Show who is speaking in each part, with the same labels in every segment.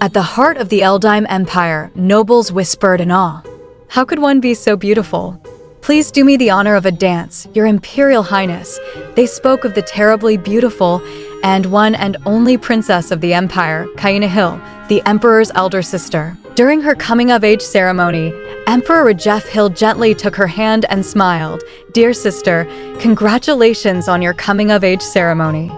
Speaker 1: At the heart of the Eldime Empire, nobles whispered in awe. How could one be so beautiful? Please do me the honor of a dance, Your Imperial Highness. They spoke of the terribly beautiful and one and only princess of the empire, Kayena Hill, the emperor's elder sister. During her coming-of-age ceremony, Emperor Ruthless Hill gently took her hand and smiled. Dear sister, congratulations on your coming-of-age ceremony.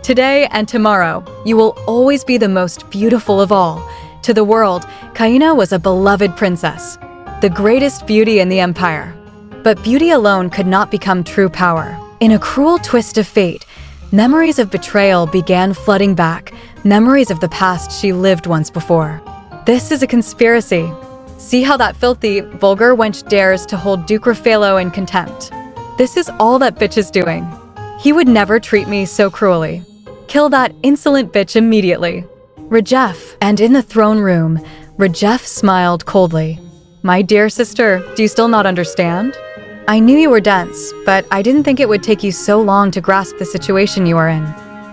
Speaker 1: Today and tomorrow, you will always be the most beautiful of all. To the world, Kayena was a beloved princess, the greatest beauty in the empire. But beauty alone could not become true power. In a cruel twist of fate, memories of betrayal began flooding back, memories of the past she lived once before. This is a conspiracy. See how that filthy, vulgar wench dares to hold Duke Raffaello in contempt. This is all that bitch is doing. He would never treat me so cruelly. Kill that insolent bitch immediately. Rajef. And in the throne room, Rajef smiled coldly. My dear sister, do you still not understand? I knew you were dense, but I didn't think it would take you so long to grasp the situation you are in.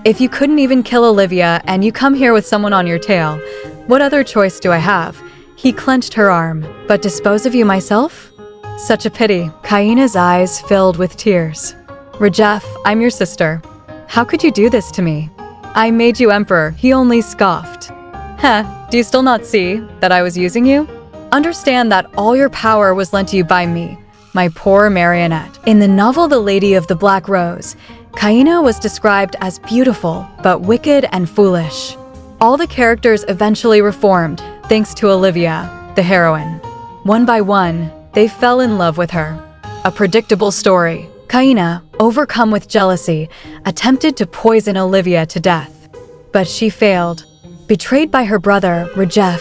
Speaker 1: If you couldn't even kill Olivia and you come here with someone on your tail, what other choice do I have? He clenched her arm. But dispose of you myself? Such a pity. Kayena's eyes filled with tears. Rajef, I'm your sister. How could you do this to me? I made you emperor. He only scoffed. Heh, do you still not see that I was using you? Understand that all your power was lent to you by me, my poor marionette. In the novel The Lady of the Black Rose, Kayena was described as beautiful, but wicked and foolish. All the characters eventually reformed, thanks to Olivia, the heroine. One by one, they fell in love with her. A predictable story. Kayena, overcome with jealousy, attempted to poison Olivia to death. But she failed. Betrayed by her brother, Rajef,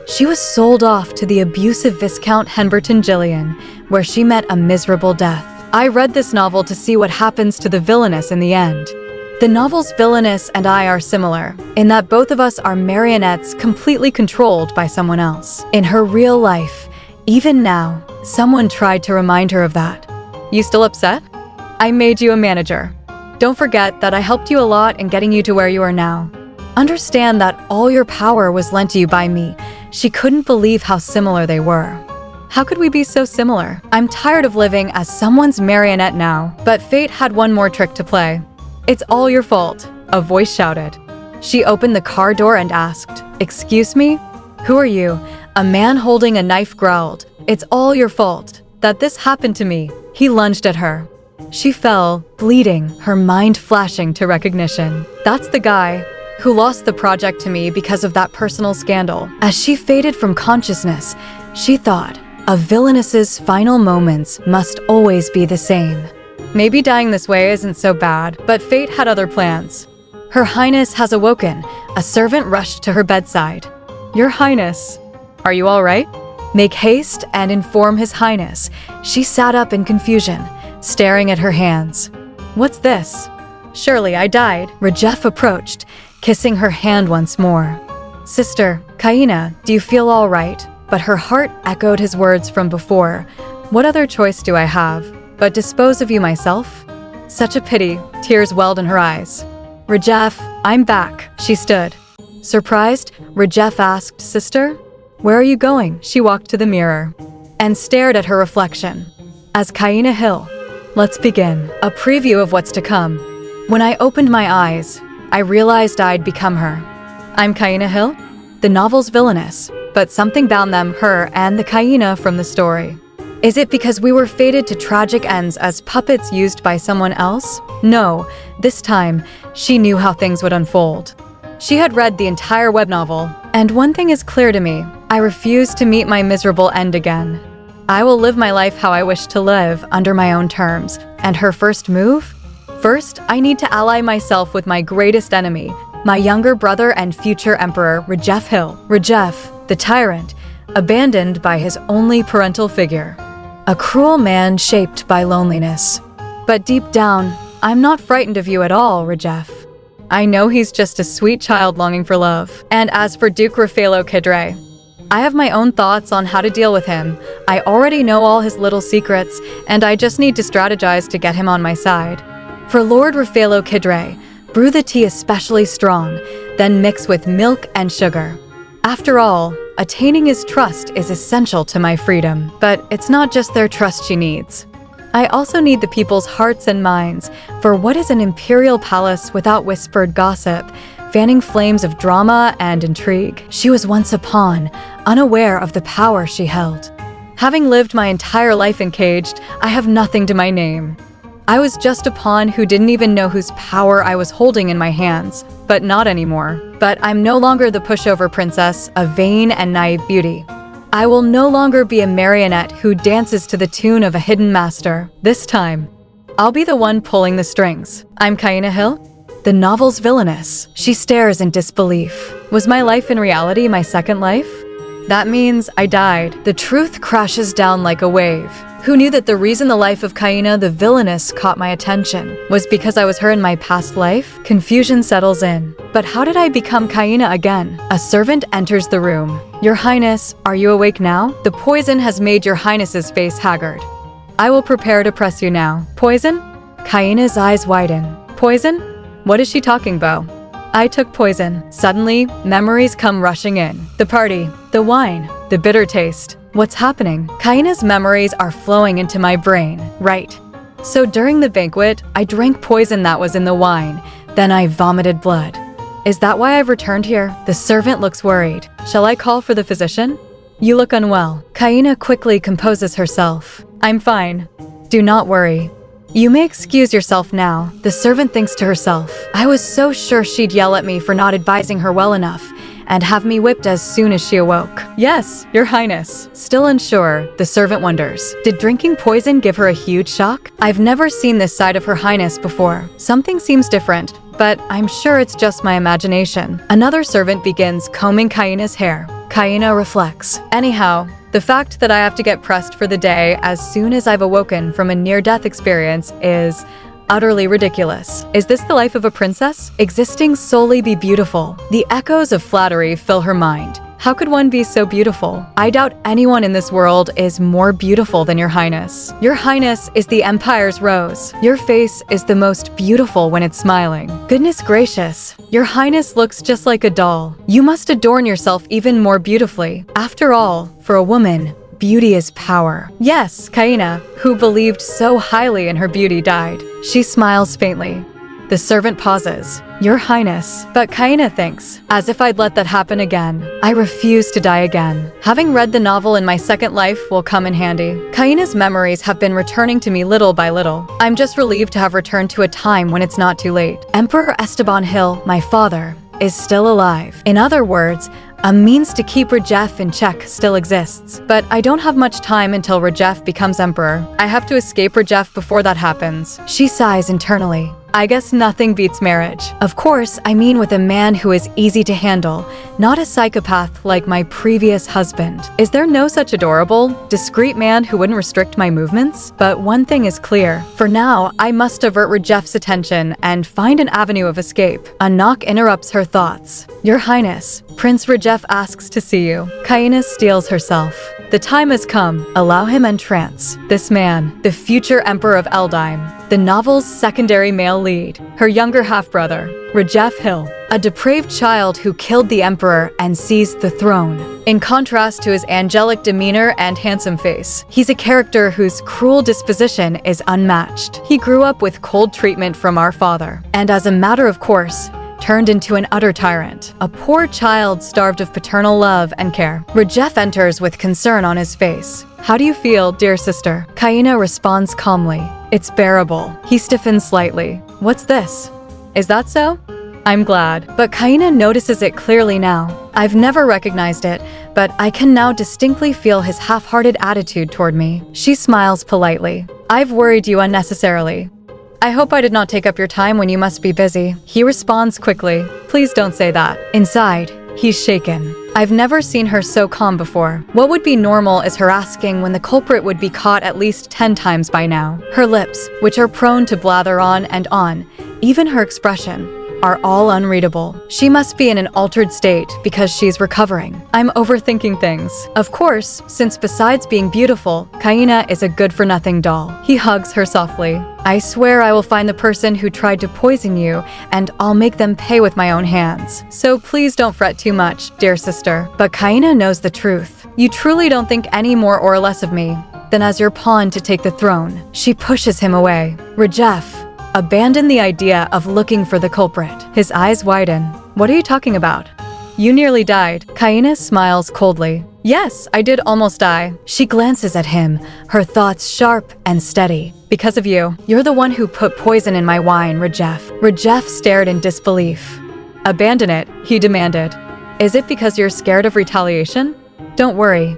Speaker 1: she was sold off to the abusive Viscount Henberton Gillian, where she met a miserable death. I read this novel to see what happens to the villainess in the end. The novel's villainess and I are similar, in that both of us are marionettes completely controlled by someone else. In her real life, even now, someone tried to remind her of that. You still upset? I made you a manager. Don't forget that I helped you a lot in getting you to where you are now. Understand that all your power was lent to you by me. She couldn't believe how similar they were. How could we be so similar? I'm tired of living as someone's marionette now. But fate had one more trick to play. It's all your fault, a voice shouted. She opened the car door and asked, Excuse me? Who are you? A man holding a knife growled. It's all your fault that this happened to me. He lunged at her. She fell, bleeding, her mind flashing to recognition. That's the guy who lost the project to me because of that personal scandal. As she faded from consciousness, she thought, a villainess's final moments must always be the same. Maybe dying this way isn't so bad, but fate had other plans. Her Highness has awoken. A servant rushed to her bedside. Your Highness, are you all right? Make haste and inform His Highness. She sat up in confusion, staring at her hands. What's this? Surely I died. Rajef approached, kissing her hand once more. Sister, Kayena, do you feel all right? But her heart echoed his words from before. What other choice do I have but dispose of you myself? Such a pity. Tears welled in her eyes. Rajef, I'm back. She stood. Surprised, Rajef asked, Sister? Where are you going? She walked to the mirror and stared at her reflection. As Kayena Hill. Let's begin. A preview of what's to come. When I opened my eyes, I realized I'd become her. I'm Kayena Hill, the novel's villainess, but something bound them, her and the Kayena from the story. Is it because we were fated to tragic ends as puppets used by someone else? No, this time, she knew how things would unfold. She had read the entire web novel, and one thing is clear to me. I refuse to meet my miserable end again. I will live my life how I wish to live, under my own terms. And her first move? First, I need to ally myself with my greatest enemy, my younger brother and future emperor, Rajef Hill. Rajef, the tyrant, abandoned by his only parental figure. A cruel man shaped by loneliness. But deep down, I'm not frightened of you at all, Rajef. I know he's just a sweet child longing for love. And as for Duke Raffaello Kidre, I have my own thoughts on how to deal with him. I already know all his little secrets, and I just need to strategize to get him on my side. For Lord Raffaello Kidre, brew the tea especially strong, then mix with milk and sugar. After all, attaining his trust is essential to my freedom. But it's not just their trust she needs. I also need the people's hearts and minds, for what is an imperial palace without whispered gossip, fanning flames of drama and intrigue? She was once a pawn, unaware of the power she held. Having lived my entire life encaged, I have nothing to my name. I was just a pawn who didn't even know whose power I was holding in my hands, but not anymore. But I'm no longer the pushover princess, a vain and naive beauty. I will no longer be a marionette who dances to the tune of a hidden master. This time, I'll be the one pulling the strings. I'm Kayena Hill, the novel's villainess. She stares in disbelief. Was my life in reality my second life? That means I died. The truth crashes down like a wave. Who knew that the reason the life of Kayena the villainess caught my attention was because I was her in my past life? Confusion settles in. But how did I become Kayena again? A servant enters the room. Your Highness, are you awake now? The poison has made your Highness's face haggard. I will prepare to press you now. Poison? Kayena's eyes widen. Poison? What is she talking about? I took poison. Suddenly, memories come rushing in. The party, the wine, the bitter taste. What's happening? Kayena's memories are flowing into my brain. Right. So during the banquet, I drank poison that was in the wine. Then I vomited blood. Is that why I've returned here? The servant looks worried. Shall I call for the physician? You look unwell. Kayena quickly composes herself. I'm fine. Do not worry. You may excuse yourself now, the servant thinks to herself. I was so sure she'd yell at me for not advising her well enough, and have me whipped as soon as she awoke. Yes, Your Highness. Still unsure, the servant wonders. Did drinking poison give her a huge shock? I've never seen this side of Her Highness before. Something seems different, but I'm sure it's just my imagination. Another servant begins combing Kayena's hair. Kayena reflects. Anyhow, the fact that I have to get pressed for the day as soon as I've awoken from a near-death experience is utterly ridiculous. Is this the life of a princess? Existing solely be beautiful. The echoes of flattery fill her mind. How could one be so beautiful? I doubt anyone in this world is more beautiful than Your Highness. Your Highness is the Empire's rose. Your face is the most beautiful when it's smiling. Goodness gracious, Your Highness looks just like a doll. You must adorn yourself even more beautifully. After all, for a woman, beauty is power. Yes, Kayena, who believed so highly in her beauty, died. She smiles faintly. The servant pauses. Your Highness. But Kayena thinks, as if I'd let that happen again. I refuse to die again. Having read the novel in my second life will come in handy. Kayena's memories have been returning to me little by little. I'm just relieved to have returned to a time when it's not too late. Emperor Esteban Hill, my father, is still alive. In other words, a means to keep Rajef in check still exists. But I don't have much time until Rajef becomes emperor. I have to escape Rajef before that happens. She sighs internally. I guess nothing beats marriage. Of course, I mean with a man who is easy to handle, not a psychopath like my previous husband. Is there no such adorable, discreet man who wouldn't restrict my movements? But one thing is clear. For now, I must divert Rajef's attention and find an avenue of escape. A knock interrupts her thoughts. Your Highness, Prince Rajef asks to see you. Kayena steels herself. The time has come. Allow him entrance. This man, the future Emperor of Eldheim, the novel's secondary male lead, her younger half-brother, Rajef Hill, a depraved child who killed the Emperor and seized the throne. In contrast to his angelic demeanor and handsome face, he's a character whose cruel disposition is unmatched. He grew up with cold treatment from our father, and as a matter of course, turned into an utter tyrant, a poor child starved of paternal love and care. Rajef enters with concern on his face. How do you feel, dear sister? Kayena responds calmly. It's bearable. He stiffens slightly. What's this? Is that so? I'm glad. But Kayena notices it clearly now. I've never recognized it, but I can now distinctly feel his half-hearted attitude toward me. She smiles politely. I've worried you unnecessarily. I hope I did not take up your time when you must be busy. He responds quickly. Please don't say that. Inside, he's shaken. I've never seen her so calm before. What would be normal is her asking when the culprit would be caught at least 10 times by now. Her lips, which are prone to blather on and on, even her expression. are all unreadable. She must be in an altered state because she's recovering. I'm overthinking things. Of course, since besides being beautiful, Kayena is a good-for-nothing doll. He hugs her softly. I swear I will find the person who tried to poison you, and I'll make them pay with my own hands. So please don't fret too much, dear sister. But Kayena knows the truth. You truly don't think any more or less of me than as your pawn to take the throne. She pushes him away. Rejef, abandon the idea of looking for the culprit. His eyes widen. What are you talking about? You nearly died. Kayena smiles coldly. Yes, I did almost die. She glances at him, her thoughts sharp and steady. Because of you. You're the one who put poison in my wine, Rejef. Rejef stared in disbelief. Abandon it, he demanded. Is it because you're scared of retaliation? Don't worry.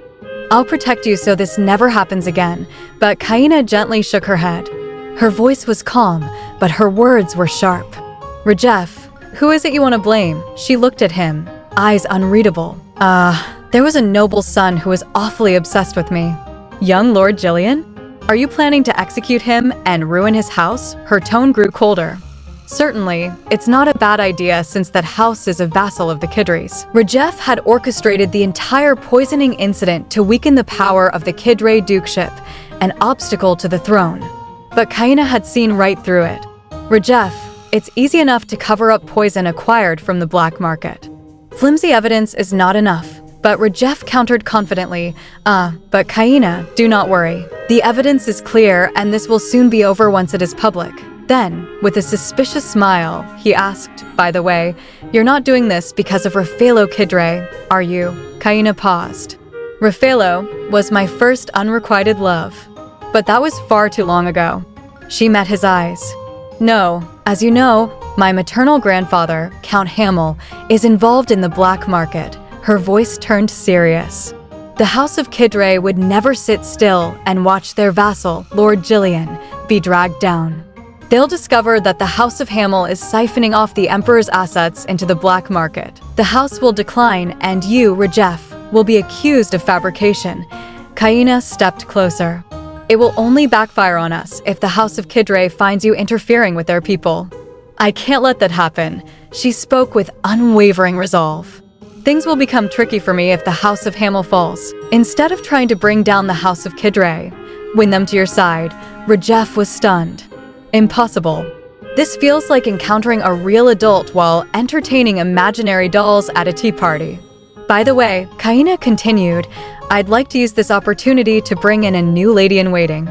Speaker 1: I'll protect you so this never happens again. But Kayena gently shook her head. Her voice was calm, but her words were sharp. Rejef, who is it you want to blame? She looked at him, eyes unreadable. There was a noble son who was awfully obsessed with me. Young Lord Jillian? Are you planning to execute him and ruin his house? Her tone grew colder. Certainly, it's not a bad idea since that house is a vassal of the Kidres. Rejef had orchestrated the entire poisoning incident to weaken the power of the Kidre dukeship, an obstacle to the throne. But Kayena had seen right through it. Rejef, it's easy enough to cover up poison acquired from the black market. Flimsy evidence is not enough, but Rejef countered confidently, but Kayena, do not worry. The evidence is clear and this will soon be over once it is public. Then, with a suspicious smile, he asked, by the way, you're not doing this because of Raffaello Kidre, are you? Kayena paused. Raffaello was my first unrequited love. But that was far too long ago. She met his eyes. No, as you know, my maternal grandfather, Count Hamel, is involved in the black market. Her voice turned serious. The House of Kidre would never sit still and watch their vassal, Lord Jillian, be dragged down. They'll discover that the House of Hamel is siphoning off the Emperor's assets into the black market. The house will decline and you, Rejef, will be accused of fabrication. Kayena stepped closer. It will only backfire on us if the House of Kidre finds you interfering with their people. I can't let that happen. She spoke with unwavering resolve. Things will become tricky for me if the House of Hamel falls. Instead of trying to bring down the House of Kidre, win them to your side, Rejef was stunned. Impossible. This feels like encountering a real adult while entertaining imaginary dolls at a tea party. By the way, Kayena continued, I'd like to use this opportunity to bring in a new lady-in-waiting.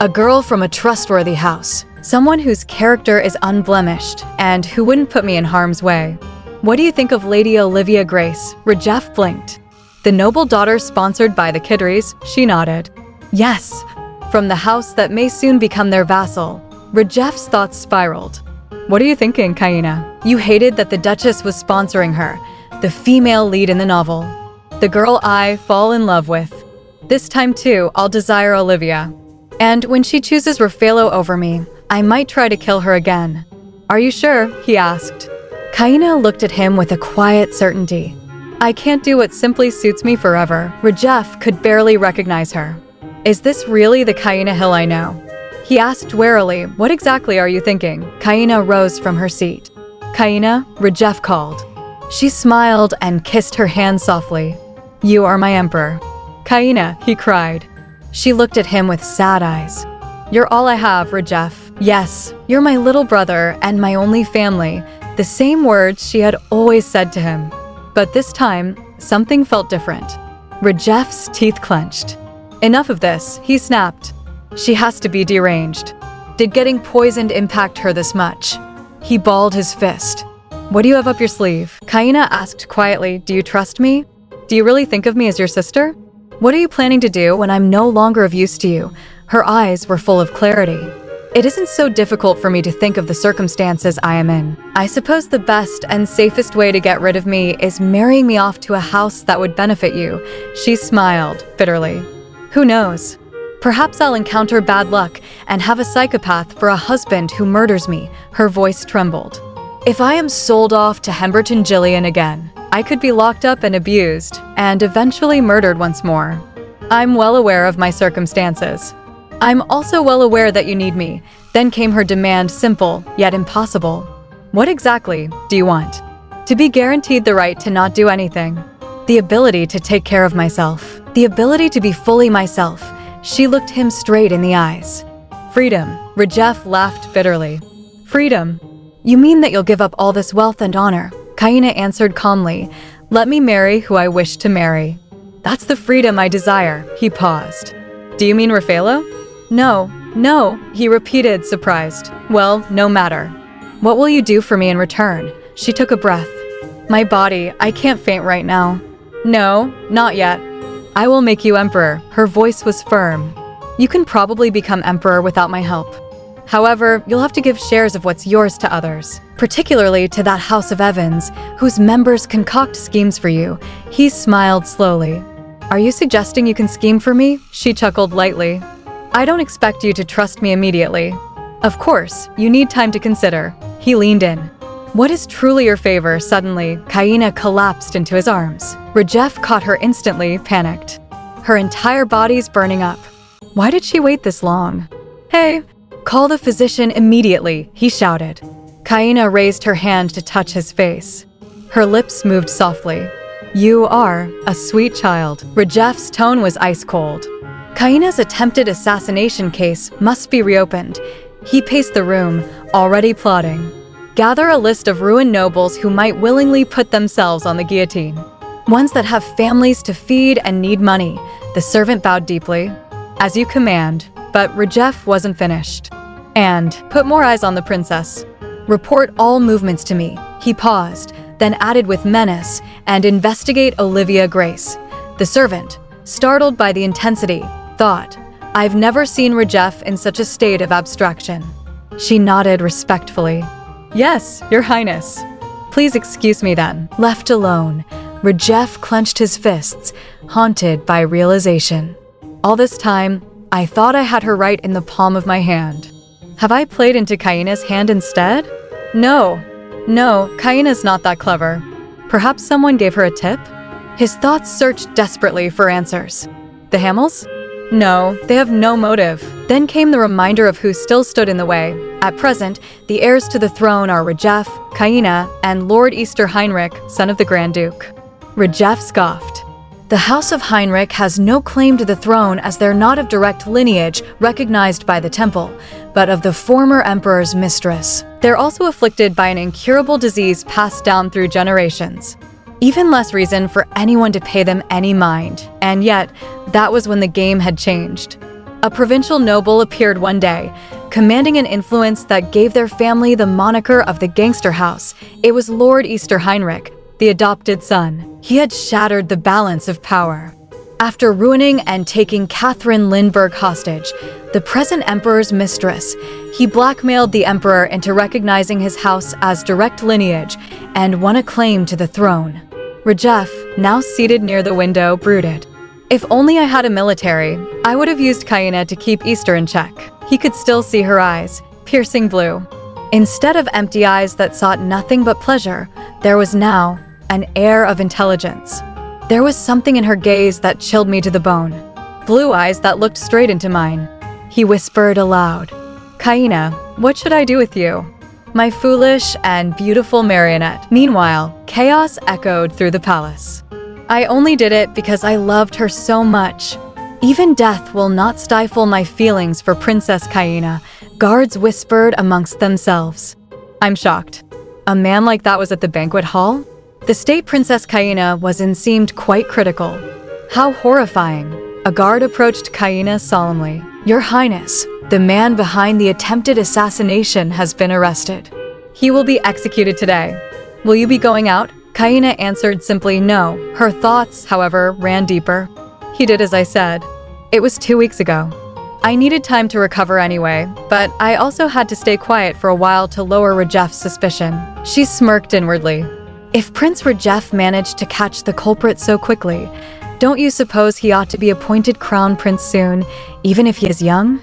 Speaker 1: A girl from a trustworthy house. Someone whose character is unblemished and who wouldn't put me in harm's way. What do you think of Lady Olivia Grace? Rejef blinked. The noble daughter sponsored by the Kidres? She nodded. Yes, from the house that may soon become their vassal. Rejef's thoughts spiraled. What are you thinking, Kayena? You hated that the Duchess was sponsoring her, the female lead in the novel. The girl I fall in love with. This time too, I'll desire Olivia. And when she chooses Raffaello over me, I might try to kill her again. Are you sure? He asked. Kayena looked at him with a quiet certainty. I can't do what simply suits me forever. Rejef could barely recognize her. Is this really the Kayena Hill I know? He asked warily, what exactly are you thinking? Kayena rose from her seat. Kayena, Rejef called. She smiled and kissed her hand softly. You are my emperor. Kayena, he cried. She looked at him with sad eyes. You're all I have, Rejef. Yes, you're my little brother and my only family. The same words she had always said to him. But this time, something felt different. Rejef's teeth clenched. Enough of this, he snapped. She has to be deranged. Did getting poisoned impact her this much? He balled his fist. What do you have up your sleeve? Kayena asked quietly, do you trust me? Do you really think of me as your sister? What are you planning to do when I'm no longer of use to you? Her eyes were full of clarity. It isn't so difficult for me to think of the circumstances I am in. I suppose the best and safest way to get rid of me is marrying me off to a house that would benefit you. She smiled bitterly. Who knows? Perhaps I'll encounter bad luck and have a psychopath for a husband who murders me. Her voice trembled. If I am sold off to Hemberton Jillian again, I could be locked up and abused, and eventually murdered once more. I'm well aware of my circumstances. I'm also well aware that you need me. Then came her demand, simple, yet impossible. What exactly do you want? To be guaranteed the right to not do anything. The ability to take care of myself. The ability to be fully myself. She looked him straight in the eyes. Freedom. Rajef laughed bitterly. Freedom? You mean that you'll give up all this wealth and honor? Kayena answered calmly. Let me marry who I wish to marry. That's the freedom I desire. He paused. Do you mean Raffaello? No, he repeated, surprised. Well, no matter. What will you do for me in return? She took a breath. My body, I can't faint right now. No, not yet. I will make you emperor. Her voice was firm. You can probably become emperor without my help. However, you'll have to give shares of what's yours to others, particularly to that House of Evans, whose members concoct schemes for you. He smiled slowly. Are you suggesting you can scheme for me? She chuckled lightly. I don't expect you to trust me immediately. Of course, you need time to consider. He leaned in. What is truly your favor? Suddenly, Kayena collapsed into his arms. Rajef caught her instantly, panicked. Her entire body's burning up. Why did she wait this long? Hey, call the physician immediately, he shouted. Kayena raised her hand to touch his face. Her lips moved softly. You are a sweet child. Rajef's tone was ice cold. Kayena's attempted assassination case must be reopened. He paced the room, already plotting. Gather a list of ruined nobles who might willingly put themselves on the guillotine. Ones that have families to feed and need money. The servant bowed deeply. As you command, but Rajef wasn't finished. And put more eyes on the princess. Report all movements to me. He paused, then added with menace, and investigate Olivia Grace. The servant, startled by the intensity, thought, I've never seen Rajef in such a state of abstraction. She nodded respectfully. Yes, Your Highness. Please excuse me then. Left alone, Rajef clenched his fists, haunted by realization. All this time, I thought I had her right in the palm of my hand. Have I played into Kayena's hand instead? No, Kayena's not that clever. Perhaps someone gave her a tip? His thoughts searched desperately for answers. The Hamels? No, they have no motive. Then came the reminder of who still stood in the way. At present, the heirs to the throne are Rajef, Kayena, and Lord Easter Heinrich, son of the Grand Duke. Rajef scoffed. The House of Heinrich has no claim to the throne as they're not of direct lineage recognized by the temple, but of the former emperor's mistress. They're also afflicted by an incurable disease passed down through generations. Even less reason for anyone to pay them any mind. And yet, that was when the game had changed. A provincial noble appeared one day, commanding an influence that gave their family the moniker of the gangster house. It was Lord Easter Heinrich, the adopted son. He had shattered the balance of power. After ruining and taking Catherine Lindbergh hostage, the present emperor's mistress, he blackmailed the emperor into recognizing his house as direct lineage and won a claim to the throne. Rajef, now seated near the window, brooded. If only I had a military, I would have used Kayena to keep Easter in check. He could still see her eyes, piercing blue. Instead of empty eyes that sought nothing but pleasure, there was now an air of intelligence. There was something in her gaze that chilled me to the bone. Blue eyes that looked straight into mine. He whispered aloud, Kayena, what should I do with you? My foolish and beautiful marionette. Meanwhile, chaos echoed through the palace. I only did it because I loved her so much. Even death will not stifle my feelings for Princess Kayena, guards whispered amongst themselves. I'm shocked. A man like that was at the banquet hall? The state Princess Kayena seemed quite critical. How horrifying. A guard approached Kayena solemnly. Your Highness, the man behind the attempted assassination has been arrested. He will be executed today. Will you be going out? Kayena answered simply no. Her thoughts, however, ran deeper. He did as I said. It was 2 weeks ago. I needed time to recover anyway, but I also had to stay quiet for a while to lower Rajef's suspicion. She smirked inwardly. If Prince Rajef managed to catch the culprit so quickly, don't you suppose he ought to be appointed crown prince soon, even if he is young?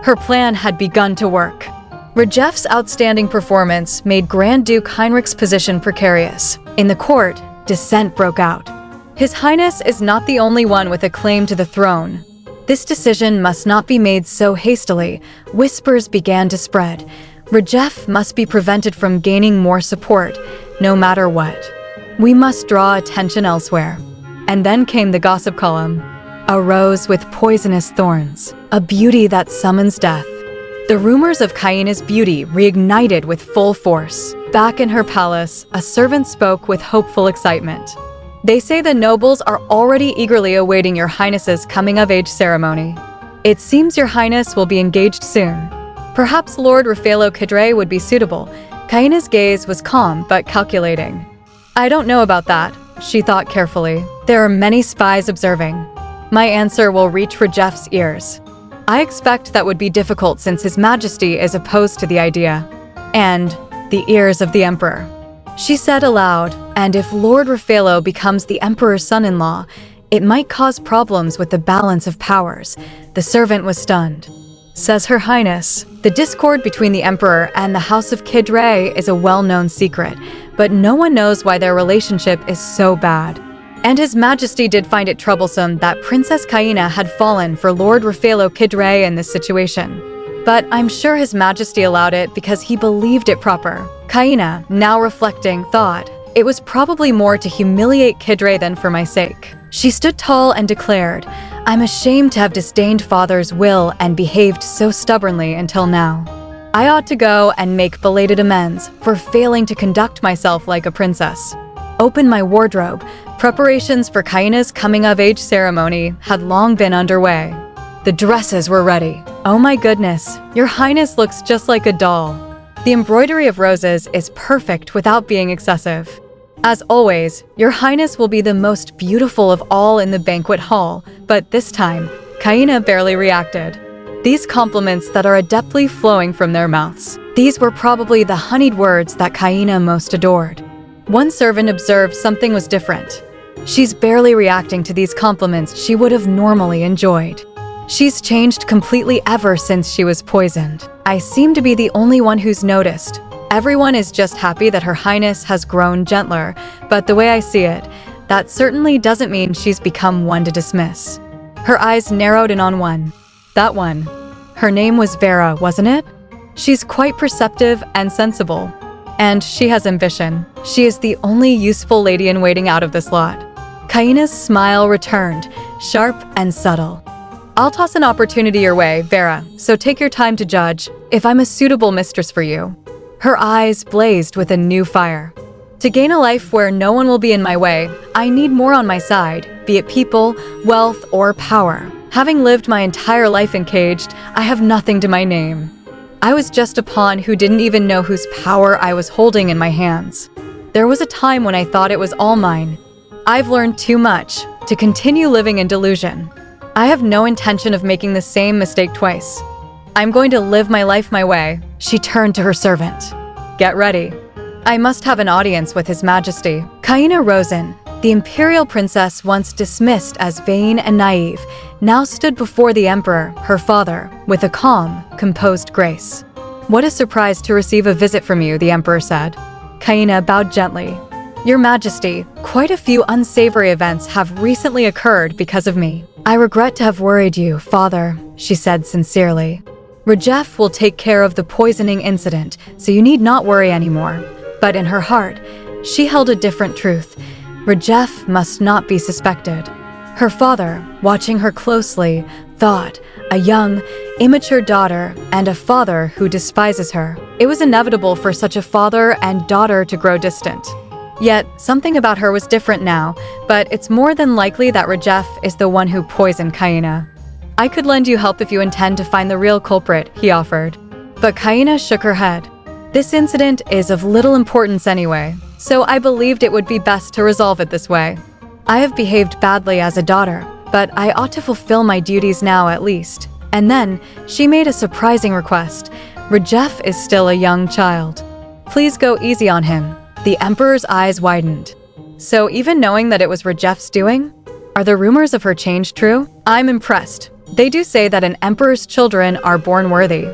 Speaker 1: Her plan had begun to work. Rajef's outstanding performance made Grand Duke Heinrich's position precarious. In the court, dissent broke out. His Highness is not the only one with a claim to the throne. This decision must not be made so hastily. Whispers began to spread. Rejef must be prevented from gaining more support, no matter what. We must draw attention elsewhere. And then came the gossip column. A rose with poisonous thorns, a beauty that summons death. The rumors of Kayena's beauty reignited with full force. Back in her palace, a servant spoke with hopeful excitement. They say the nobles are already eagerly awaiting your highness's coming-of-age ceremony. It seems your highness will be engaged soon. Perhaps Lord Raffaello Kidre would be suitable. Kayena's gaze was calm but calculating. I don't know about that, she thought carefully. There are many spies observing. My answer will reach Rejef's ears. I expect that would be difficult since His Majesty is opposed to the idea. And the ears of the Emperor. She said aloud, and if Lord Raffaello becomes the Emperor's son-in-law, it might cause problems with the balance of powers. The servant was stunned. Says Her Highness, the discord between the Emperor and the House of Kidre is a well-known secret, but no one knows why their relationship is so bad. And His Majesty did find it troublesome that Princess Kayena had fallen for Lord Raffaello Kidre in this situation. But I'm sure His Majesty allowed it because he believed it proper. Kayena, now reflecting, thought, it was probably more to humiliate Kidre than for my sake. She stood tall and declared, I'm ashamed to have disdained father's will and behaved so stubbornly until now. I ought to go and make belated amends for failing to conduct myself like a princess. Open my wardrobe. Preparations for Kayena's coming-of-age ceremony had long been underway. The dresses were ready. Oh my goodness, Your Highness looks just like a doll. The embroidery of roses is perfect without being excessive. As always, Your Highness will be the most beautiful of all in the banquet hall, but this time, Kayena barely reacted. These compliments that are adeptly flowing from their mouths. These were probably the honeyed words that Kayena most adored. One servant observed something was different. She's barely reacting to these compliments she would have normally enjoyed. She's changed completely ever since she was poisoned. I seem to be the only one who's noticed. Everyone is just happy that Her Highness has grown gentler, but the way I see it, that certainly doesn't mean she's become one to dismiss. Her eyes narrowed in on one. That one. Her name was Vera, wasn't it? She's quite perceptive and sensible. And she has ambition. She is the only useful lady-in-waiting out of this lot. Kayena's smile returned, sharp and subtle. I'll toss an opportunity your way, Vera, so take your time to judge if I'm a suitable mistress for you. Her eyes blazed with a new fire. To gain a life where no one will be in my way, I need more on my side, be it people, wealth, or power. Having lived my entire life encaged, I have nothing to my name. I was just a pawn who didn't even know whose power I was holding in my hands. There was a time when I thought it was all mine. I've learned too much to continue living in delusion. I have no intention of making the same mistake twice. I'm going to live my life my way. She turned to her servant. Get ready. I must have an audience with His Majesty. Kayena Rosen, the imperial princess once dismissed as vain and naive, now stood before the emperor, her father, with a calm, composed grace. What a surprise to receive a visit from you, the emperor said. Kayena bowed gently. Your Majesty, quite a few unsavory events have recently occurred because of me. I regret to have worried you, father, she said sincerely. Rejef will take care of the poisoning incident, so you need not worry anymore. But in her heart, she held a different truth. Rejef must not be suspected. Her father, watching her closely, thought, a young, immature daughter and a father who despises her. It was inevitable for such a father and daughter to grow distant. Yet, something about her was different now, but it's more than likely that Rejef is the one who poisoned Kayena. I could lend you help if you intend to find the real culprit, he offered. But Kayena shook her head. This incident is of little importance anyway, so I believed it would be best to resolve it this way. I have behaved badly as a daughter, but I ought to fulfill my duties now at least. And then, she made a surprising request. Rejef is still a young child. Please go easy on him. The emperor's eyes widened. So even knowing that it was Rejef's doing? Are the rumors of her change true? I'm impressed. They do say that an emperor's children are born worthy.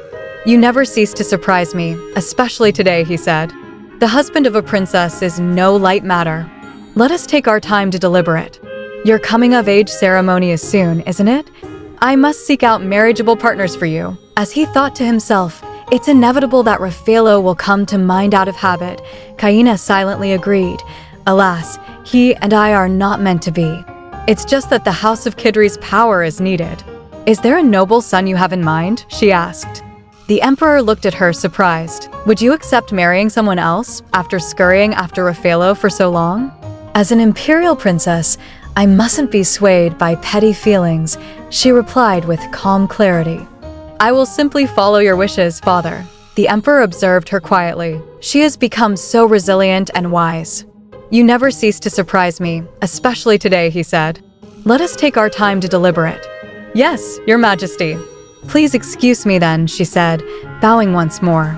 Speaker 1: You never cease to surprise me, especially today, he said. The husband of a princess is no light matter. Let us take our time to deliberate. Your coming-of-age ceremony is soon, isn't it? I must seek out marriageable partners for you. As he thought to himself, It's inevitable that Raffaello will come to mind out of habit. Kayena silently agreed. Alas, he and I are not meant to be. It's just that the House of Kidri's power is needed. Is there a noble son you have in mind? She asked. The emperor looked at her, surprised. Would you accept marrying someone else after scurrying after Raffaello for so long? As an imperial princess, I mustn't be swayed by petty feelings, she replied with calm clarity. I will simply follow your wishes, father. The emperor observed her quietly. She has become so resilient and wise. You never cease to surprise me, especially today, he said. Let us take our time to deliberate. Yes, your majesty. Please excuse me then, she said, bowing once more.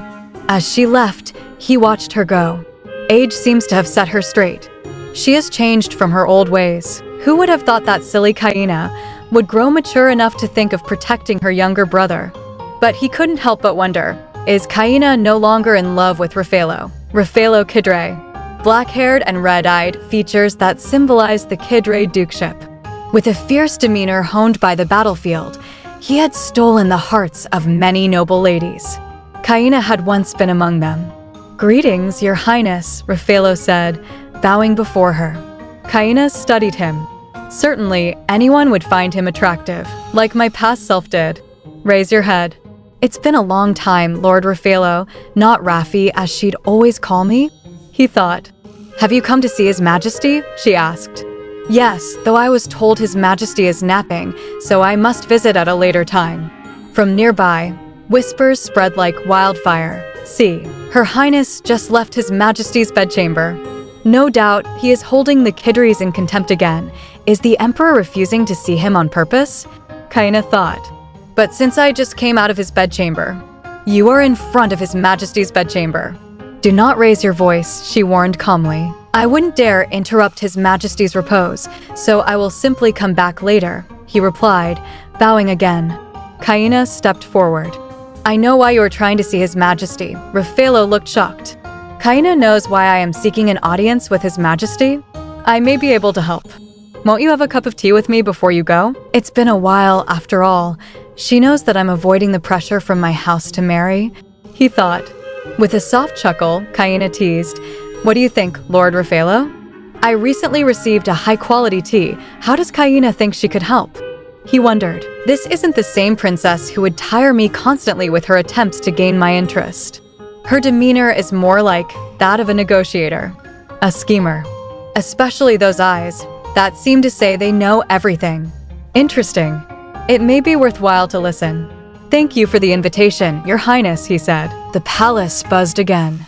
Speaker 1: As she left, he watched her go. Age seems to have set her straight. She has changed from her old ways. Who would have thought that silly Kayena would grow mature enough to think of protecting her younger brother? But he couldn't help but wonder, is Kayena no longer in love with Raffaello? Raffaello Kidre. Black-haired and red-eyed, features that symbolize the Kidre dukeship. With a fierce demeanor honed by the battlefield, he had stolen the hearts of many noble ladies. Kayena had once been among them. Greetings, your highness, Raffaello said, bowing before her. Kayena studied him. Certainly, anyone would find him attractive, like my past self did. Raise your head. It's been a long time, Lord Raffaello, not Raffi as she'd always call me, he thought. Have you come to see His Majesty? She asked. Yes, though I was told His Majesty is napping, so I must visit at a later time. From nearby, whispers spread like wildfire. See, Her Highness just left His Majesty's bedchamber. No doubt, he is holding the Kidris in contempt again. Is the Emperor refusing to see him on purpose? Kayena thought. But since I just came out of his bedchamber, you are in front of His Majesty's bedchamber. Do not raise your voice, she warned calmly. I wouldn't dare interrupt His Majesty's repose, so I will simply come back later, he replied, bowing again. Kayena stepped forward. I know why you are trying to see His Majesty. Raffaello looked shocked. Kayena knows why I am seeking an audience with His Majesty. I may be able to help. Won't you have a cup of tea with me before you go? It's been a while, after all. She knows that I'm avoiding the pressure from my house to marry, he thought. With a soft chuckle, Kayena teased, What do you think, Lord Raffaello? I recently received a high-quality tea. How does Kayena think she could help? He wondered. This isn't the same princess who would tire me constantly with her attempts to gain my interest. Her demeanor is more like that of a negotiator, a schemer. Especially those eyes that seem to say they know everything. Interesting. It may be worthwhile to listen. Thank you for the invitation, Your Highness, he said. The palace buzzed again.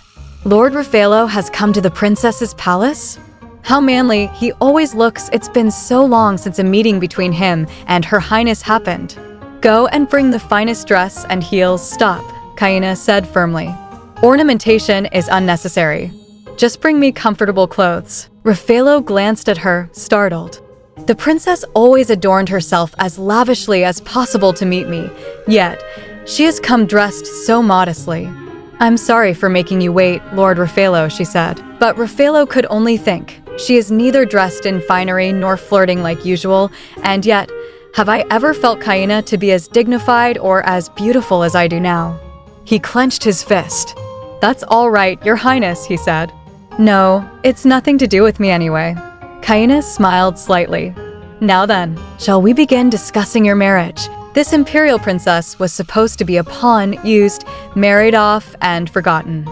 Speaker 1: Lord Raffaello has come to the princess's palace? How manly he always looks. It's been so long since a meeting between him and Her Highness happened. Go and bring the finest dress and heels. Stop, Kayena said firmly. Ornamentation is unnecessary. Just bring me comfortable clothes. Raffaello glanced at her, startled. The princess always adorned herself as lavishly as possible to meet me, yet she has come dressed so modestly. I'm sorry for making you wait, Lord Raffaello, she said. But Raffaello could only think. She is neither dressed in finery nor flirting like usual, and yet, have I ever felt Kayena to be as dignified or as beautiful as I do now? He clenched his fist. That's all right, Your Highness, he said. No, it's nothing to do with me anyway. Kayena smiled slightly. Now then, shall we begin discussing your marriage? This imperial princess was supposed to be a pawn, used, married off, and forgotten.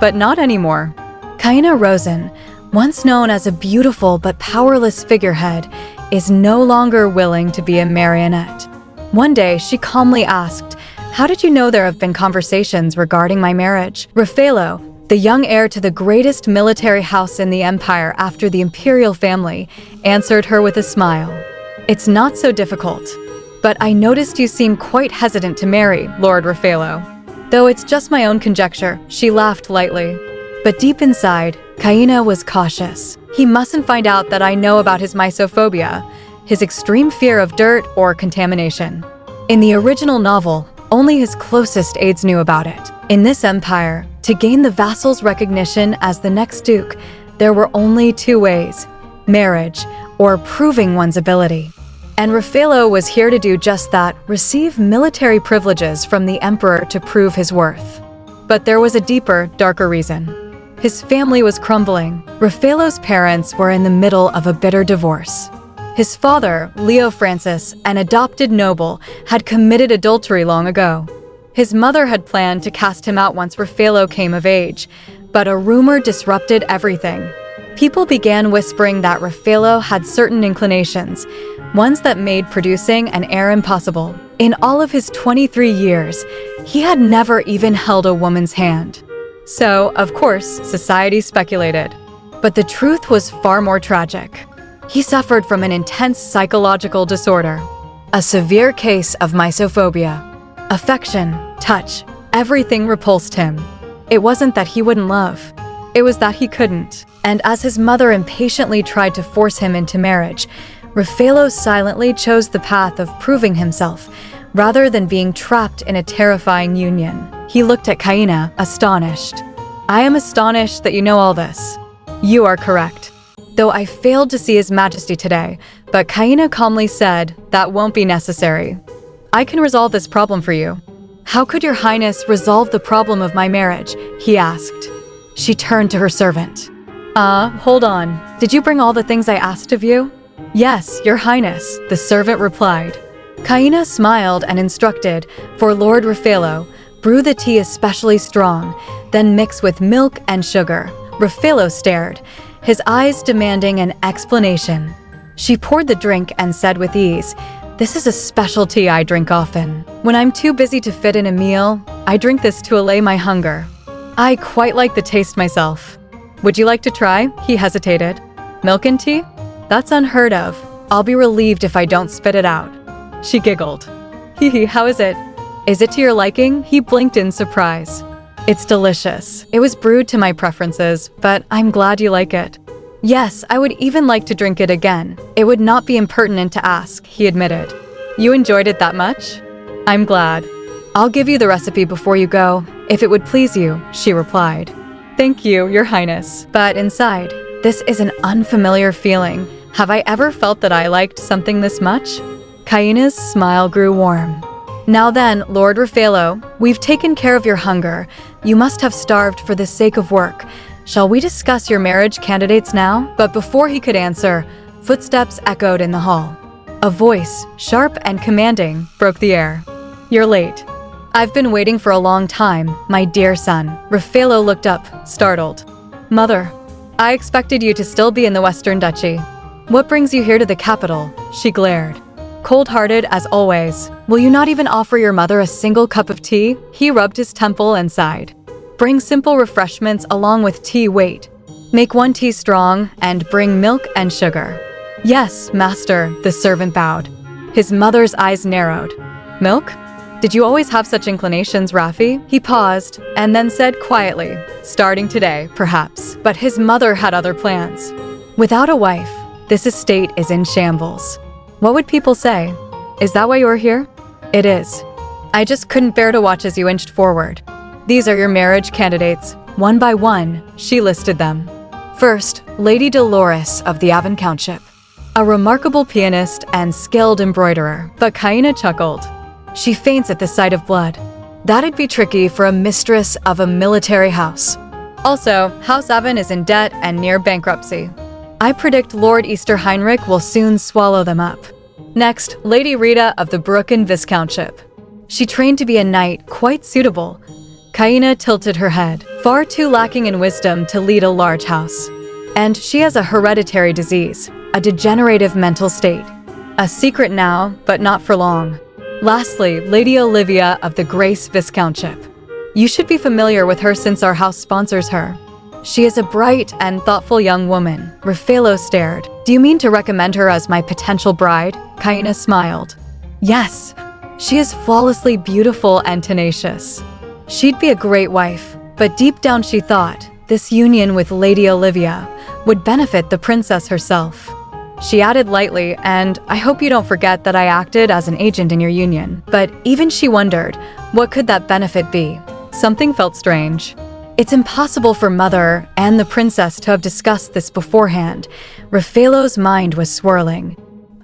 Speaker 1: But not anymore. Kayena Rosen, once known as a beautiful but powerless figurehead, is no longer willing to be a marionette. One day, she calmly asked, How did you know there have been conversations regarding my marriage? Raffaello, the young heir to the greatest military house in the empire after the imperial family, answered her with a smile. It's not so difficult. But I noticed you seem quite hesitant to marry, Lord Raffaello. Though it's just my own conjecture, she laughed lightly. But deep inside, Kayena was cautious. He mustn't find out that I know about his mysophobia, his extreme fear of dirt or contamination. In the original novel, only his closest aides knew about it. In this empire, to gain the vassal's recognition as the next duke, there were only two ways: marriage or proving one's ability. And Raffaello was here to do just that, receive military privileges from the emperor to prove his worth. But there was a deeper, darker reason. His family was crumbling. Raffaello's parents were in the middle of a bitter divorce. His father, Leo Francis, an adopted noble, had committed adultery long ago. His mother had planned to cast him out once Raffaello came of age, but a rumor disrupted everything. People began whispering that Raffaello had certain inclinations, ones that made producing an heir impossible. In all of his 23 years, he had never even held a woman's hand. So, of course, society speculated. But the truth was far more tragic. He suffered from an intense psychological disorder, a severe case of misophobia. Affection, touch, everything repulsed him. It wasn't that he wouldn't love. It was that he couldn't. And as his mother impatiently tried to force him into marriage, Raffaello silently chose the path of proving himself, rather than being trapped in a terrifying union. He looked at Kayena, astonished. "I am astonished that you know all this." "You are correct. Though I failed to see His Majesty today," but Kayena calmly said, "That won't be necessary. I can resolve this problem for you." "How could Your Highness resolve the problem of my marriage?" he asked. She turned to her servant. Hold on. Did you bring all the things I asked of you?" "Yes, Your Highness," the servant replied. Kayena smiled and instructed, "For Lord Raffaello, brew the tea especially strong, then mix with milk and sugar." Raffaello stared, his eyes demanding an explanation. She poured the drink and said with ease, "This is a special tea I drink often. When I'm too busy to fit in a meal, I drink this to allay my hunger. I quite like the taste myself." "Would you like to try?" He hesitated. "Milk and tea? That's unheard of. I'll be relieved if I don't spit it out." She giggled. "Hee, how is it? Is it to your liking?" He blinked in surprise. "It's delicious. It was brewed to my preferences, but I'm glad you like it." "Yes, I would even like to drink it again. It would not be impertinent to ask," he admitted. "You enjoyed it that much? I'm glad. I'll give you the recipe before you go, if it would please you," she replied. "Thank you, Your Highness." But inside, this is an unfamiliar feeling. Have I ever felt that I liked something this much? Kayena's smile grew warm. "Now then, Lord Raffaello, we've taken care of your hunger. You must have starved for the sake of work. Shall we discuss your marriage candidates now?" But before he could answer, footsteps echoed in the hall. A voice, sharp and commanding, broke the air. "You're late." "I've been waiting for a long time, my dear son." Raffaello looked up, startled. "Mother, I expected you to still be in the Western Duchy. What brings you here to the capital?" She glared. "Cold-hearted as always. Will you not even offer your mother a single cup of tea?" He rubbed his temple and sighed. "Bring simple refreshments along with tea. Wait. Make one tea strong and bring milk and sugar." "Yes, master," the servant bowed. His mother's eyes narrowed. "Milk? Did you always have such inclinations, Rafi?" He paused and then said quietly, "Starting today, perhaps." But his mother had other plans. "Without a wife, this estate is in shambles. What would people say? Is that why you're here?" "It is. I just couldn't bear to watch as you inched forward. These are your marriage candidates." One by one, she listed them. First, Lady Dolores of the Avon Countship, a remarkable pianist and skilled embroiderer. But Kayena chuckled. "She faints at the sight of blood. That'd be tricky for a mistress of a military house. Also, House Avon is in debt and near bankruptcy. I predict Lord Easter Heinrich will soon swallow them up." Next, Lady Rita of the Brooken Viscountship. She trained to be a knight, quite suitable. Kayena tilted her head, far too lacking in wisdom to lead a large house. And she has a hereditary disease, a degenerative mental state. A secret now, but not for long. Lastly, Lady Olivia of the Grace Viscountship. You should be familiar with her since our house sponsors her. She is a bright and thoughtful young woman. Raffaello stared. "Do you mean to recommend her as my potential bride?" Kayena smiled. "Yes. She is flawlessly beautiful and tenacious. She'd be a great wife." But deep down she thought, this union with Lady Olivia would benefit the princess herself. She added lightly, "And I hope you don't forget that I acted as an agent in your union." But even she wondered, what could that benefit be? Something felt strange. It's impossible for Mother and the princess to have discussed this beforehand. Raffaello's mind was swirling.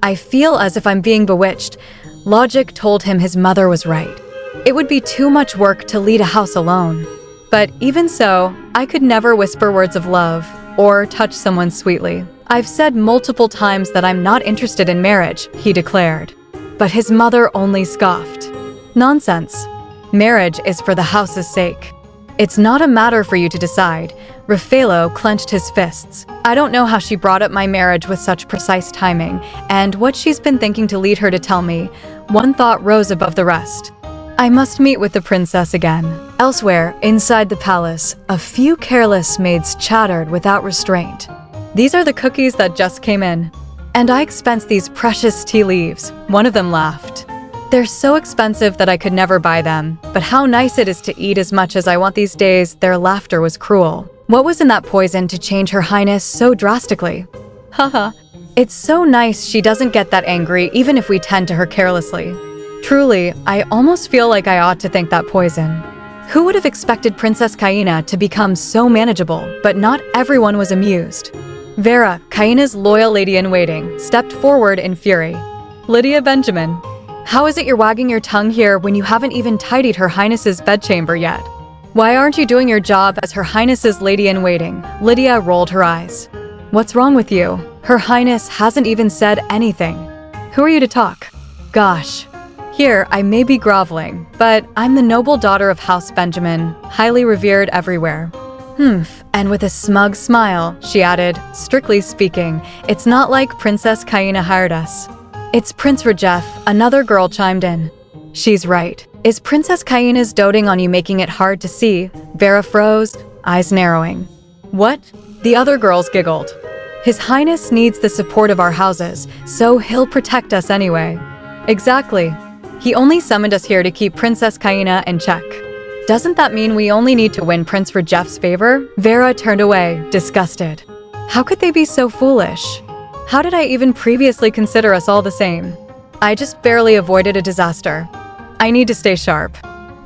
Speaker 1: I feel as if I'm being bewitched. Logic told him his mother was right. It would be too much work to lead a house alone. But even so, I could never whisper words of love or touch someone sweetly. I've said multiple times that I'm not interested in marriage, he declared. But his mother only scoffed. Nonsense. Marriage is for the house's sake. It's not a matter for you to decide. Raffaello clenched his fists. I don't know how she brought up my marriage with such precise timing, and what she's been thinking to lead her to tell me. One thought rose above the rest. I must meet with the princess again. Elsewhere, inside the palace, a few careless maids chattered without restraint. These are the cookies that just came in. And I expense these precious tea leaves. One of them laughed. They're so expensive that I could never buy them, but how nice it is to eat as much as I want these days. Their laughter was cruel. What was in that poison to change Her Highness so drastically? Haha. It's so nice she doesn't get that angry even if we tend to her carelessly. Truly, I almost feel like I ought to thank that poison. Who would have expected Princess Kayena to become so manageable, but not everyone was amused. Vera, Kayena's loyal lady-in-waiting, stepped forward in fury. Lydia Benjamin, how is it you're wagging your tongue here when you haven't even tidied Her Highness's bedchamber yet? Why aren't you doing your job as Her Highness's lady-in-waiting? Lydia rolled her eyes. What's wrong with you? Her Highness hasn't even said anything. Who are you to talk? Gosh. Here, I may be groveling, but I'm the noble daughter of House Benjamin, highly revered everywhere. And with a smug smile, she added, strictly speaking, it's not like Princess Kayena hired us. It's Prince Rajef, another girl chimed in. She's right. Is Princess Kayena's doting on you making it hard to see? Vera froze, eyes narrowing. What? The other girls giggled. His Highness needs the support of our houses, so he'll protect us anyway. Exactly. He only summoned us here to keep Princess Kayena in check. Doesn't that mean we only need to win Prince Rajef's favor? Vera turned away, disgusted. How could they be so foolish? How did I even previously consider us all the same? I just barely avoided a disaster. I need to stay sharp.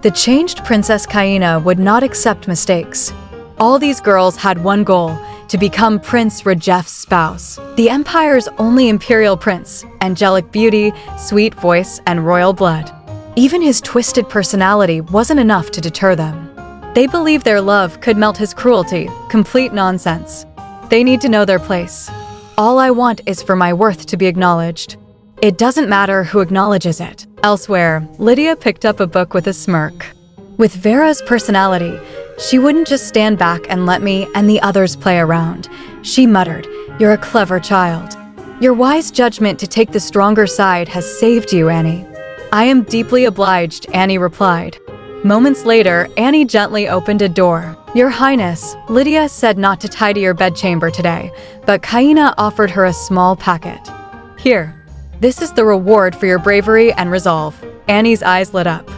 Speaker 1: The changed Princess Kayena would not accept mistakes. All these girls had one goal, to become Prince Rajef's spouse. The Empire's only imperial prince, angelic beauty, sweet voice, and royal blood. Even his twisted personality wasn't enough to deter them. They believed their love could melt his cruelty, complete nonsense. They need to know their place. All I want is for my worth to be acknowledged. It doesn't matter who acknowledges it. Elsewhere, Lydia picked up a book with a smirk. With Vera's personality, she wouldn't just stand back and let me and the others play around. She muttered, "You're a clever child. Your wise judgment to take the stronger side has saved you, Annie." "I am deeply obliged," Annie replied. Moments later, Annie gently opened a door. "Your Highness, Lydia said not to tidy your bedchamber today, but Kayena offered her a small packet. Here, this is the reward for your bravery and resolve." Annie's eyes lit up.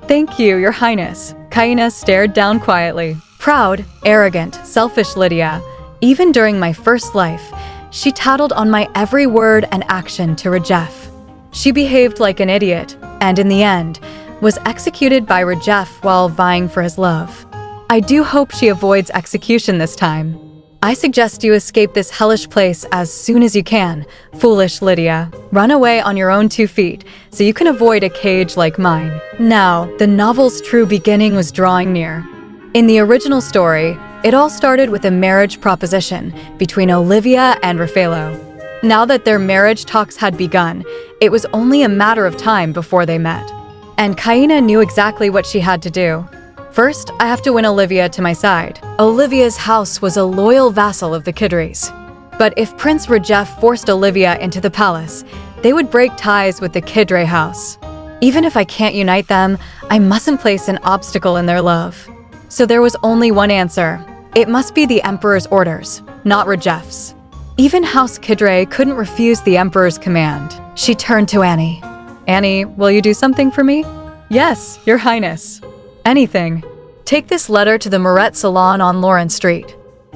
Speaker 1: "Thank you, Your Highness." Kayena stared down quietly. Proud, arrogant, selfish Lydia. Even during my first life, she tattled on my every word and action to Rajef. She behaved like an idiot, and in the end, was executed by Rajef while vying for his love. I do hope she avoids execution this time. I suggest you escape this hellish place as soon as you can, foolish Lydia. Run away on your own 2 feet, so you can avoid a cage like mine. Now, the novel's true beginning was drawing near. In the original story, it all started with a marriage proposition between Olivia and Raffaello. Now that their marriage talks had begun, it was only a matter of time before they met. And Kayena knew exactly what she had to do. First, I have to win Olivia to my side. Olivia's house was a loyal vassal of the Kidris. But if Prince Rajef forced Olivia into the palace, they would break ties with the Kidre house. Even if I can't unite them, I mustn't place an obstacle in their love. So there was only one answer. It must be the Emperor's orders, not Rajef's. Even House Kidre couldn't refuse the Emperor's command. She turned to Annie. "Annie, will you do something for me?" "Yes, Your Highness." "Anything. Take this letter to the Marionette Salon on Lawrence Street.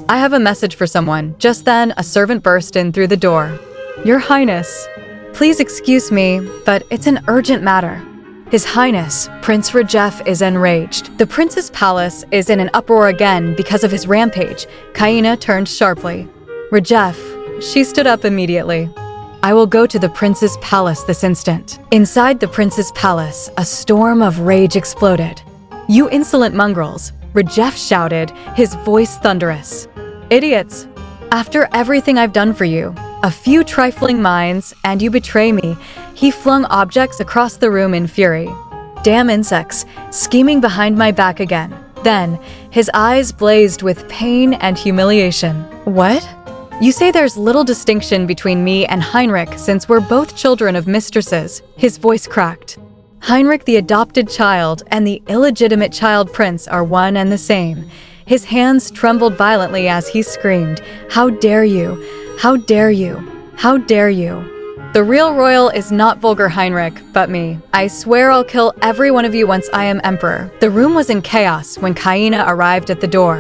Speaker 1: I have a message for someone." Just then, a servant burst in through the door. "Your Highness, please excuse me, but it's an urgent matter." His Highness, Prince Rajef, is enraged. The prince's palace is in an uproar again because of his rampage. Kayena turned sharply. "Rajef," she stood up immediately. I will go to the prince's palace this instant." Inside the prince's palace, a storm of rage exploded. "You insolent mongrels," Rajef shouted, his voice thunderous. "Idiots! After everything I've done for you, a few trifling minds, and you betray me." He flung objects across the room in fury. "Damn insects, scheming behind my back again." Then, his eyes blazed with pain and humiliation. "What? You say there's little distinction between me and Heinrich since we're both children of mistresses." His voice cracked. "Heinrich, the adopted child, and the illegitimate child prince are one and the same." His hands trembled violently as he screamed, "How dare you? How dare you? How dare you? The real royal is not vulgar Heinrich, but me. I swear I'll kill every one of you once I am emperor." The room was in chaos when Kayena arrived at the door.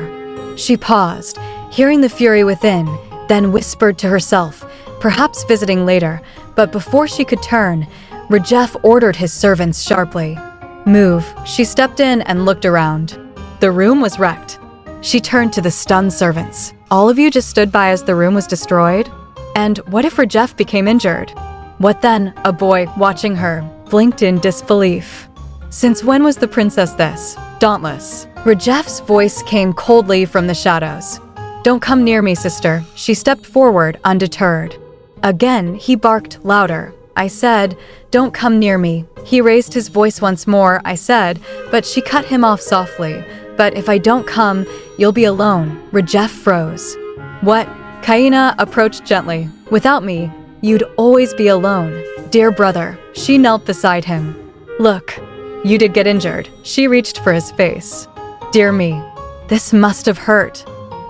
Speaker 1: She paused, hearing the fury within, then whispered to herself, perhaps visiting later, but before she could turn, Rajef ordered his servants sharply. "Move." She stepped in and looked around. The room was wrecked. She turned to the stunned servants. "All of you just stood by as the room was destroyed? And what if Rajef became injured?" "What then?" A boy, watching her, blinked in disbelief. "Since when was the princess this? Dauntless." Rajef's voice came coldly from the shadows. "Don't come near me, sister." She stepped forward, undeterred. Again, he barked louder. "I said, don't come near me." He raised his voice once more. "I said," but she cut him off softly. "But if I don't come, you'll be alone." Rajef froze. "What?" Kayena approached gently. "Without me, you'd always be alone." "Dear brother." She knelt beside him. "Look, you did get injured." She reached for his face. "Dear me, this must have hurt.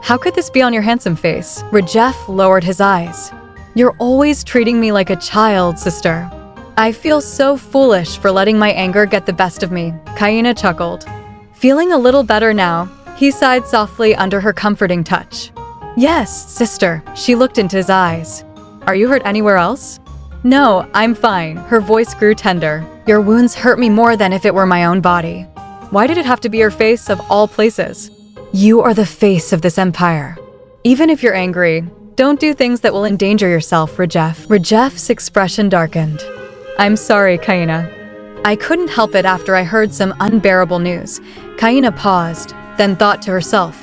Speaker 1: How could this be on your handsome face?" Rajef lowered his eyes. "You're always treating me like a child, sister. I feel so foolish for letting my anger get the best of me." Kayena chuckled. Feeling a little better now, he sighed softly under her comforting touch. "Yes, sister." She looked into his eyes. "Are you hurt anywhere else?" "No, I'm fine." Her voice grew tender. "Your wounds hurt me more than if it were my own body." "Why did it have to be your face of all places?" "You are the face of this empire. Even if you're angry, don't do things that will endanger yourself, Rajef." Rajef's expression darkened. "I'm sorry, Kayena. I couldn't help it after I heard some unbearable news." Kayena paused, then thought to herself,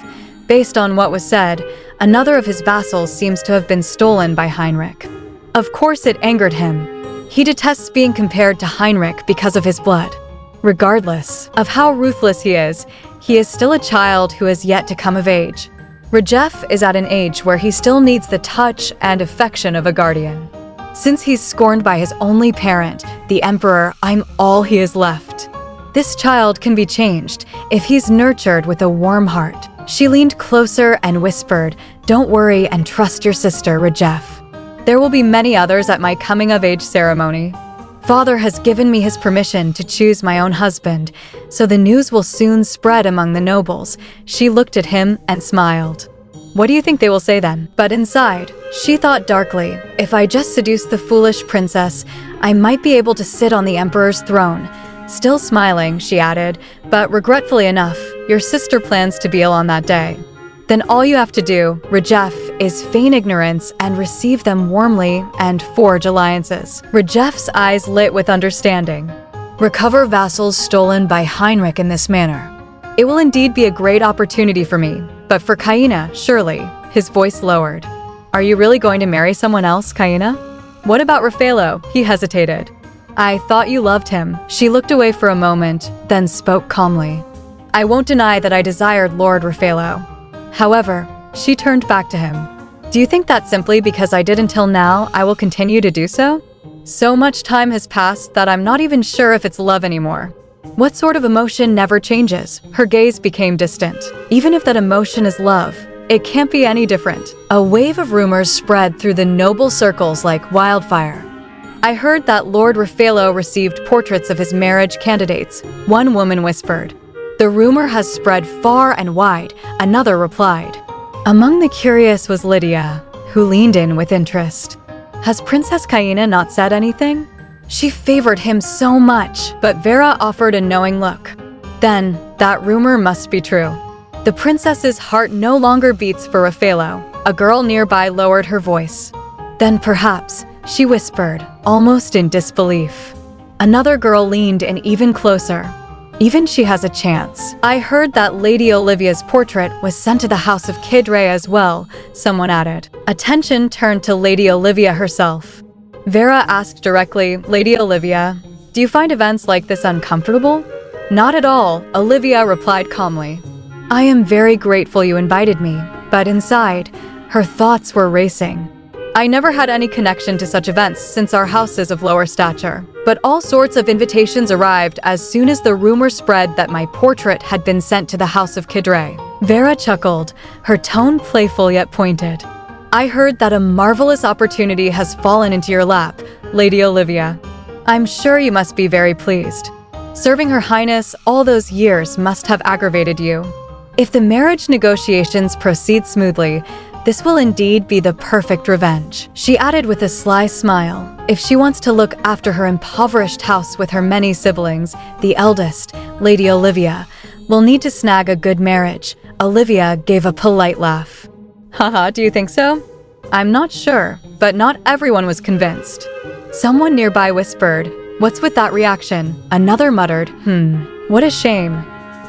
Speaker 1: based on what was said, another of his vassals seems to have been stolen by Heinrich. Of course it angered him. He detests being compared to Heinrich because of his blood. Regardless of how ruthless he is still a child who has yet to come of age. Rajef is at an age where he still needs the touch and affection of a guardian. Since he's scorned by his only parent, the emperor, I'm all he is left. This child can be changed if he's nurtured with a warm heart. She leaned closer and whispered, "Don't worry and trust your sister, Rajef. There will be many others at my coming-of-age ceremony. Father has given me his permission to choose my own husband, so the news will soon spread among the nobles." She looked at him and smiled. "What do you think they will say then?" But inside, she thought darkly, if I just seduce the foolish princess, I might be able to sit on the emperor's throne. Still smiling, she added, "But regretfully enough, your sister plans to be ill on that day. Then all you have to do, Rajef, is feign ignorance and receive them warmly and forge alliances." Rajef's eyes lit with understanding. "Recover vassals stolen by Heinrich in this manner. It will indeed be a great opportunity for me, but for Kayena, surely." His voice lowered. "Are you really going to marry someone else, Kayena? What about Raffaello?" He hesitated. "I thought you loved him." She looked away for a moment, then spoke calmly. "I won't deny that I desired Lord Raffaello. However," she turned back to him. "Do you think that simply because I did until now, I will continue to do so? So much time has passed that I'm not even sure if it's love anymore. What sort of emotion never changes?" Her gaze became distant. "Even if that emotion is love, it can't be any different." A wave of rumors spread through the noble circles like wildfire. "I heard that Lord Raffaello received portraits of his marriage candidates," one woman whispered. "The rumor has spread far and wide," another replied. Among the curious was Lydia, who leaned in with interest. Has Princess Kayena not said anything? She favored him so much, but Vera offered a knowing look. Then, that rumor must be true. The princess's heart no longer beats for Raffaello. A girl nearby lowered her voice. Then perhaps she whispered, almost in disbelief. Another girl leaned in even closer. Even she has a chance. I heard that Lady Olivia's portrait was sent to the house of Kidray as well, someone added. Attention turned to Lady Olivia herself. Vera asked directly, Lady Olivia, do you find events like this uncomfortable? Not at all, Olivia replied calmly. I am very grateful you invited me, but inside, her thoughts were racing. I never had any connection to such events since our house is of lower stature, but all sorts of invitations arrived as soon as the rumor spread that my portrait had been sent to the house of Kidray. Vera chuckled, her tone playful yet pointed. I heard that a marvelous opportunity has fallen into your lap, Lady Olivia. I'm sure you must be very pleased. Serving Her Highness all those years must have aggravated you. If the marriage negotiations proceed smoothly, this will indeed be the perfect revenge. She added with a sly smile, if she wants to look after her impoverished house with her many siblings, the eldest, Lady Olivia, will need to snag a good marriage. Olivia gave a polite laugh. Haha, do you think so? I'm not sure, but not everyone was convinced. Someone nearby whispered, what's with that reaction? Another muttered, what a shame.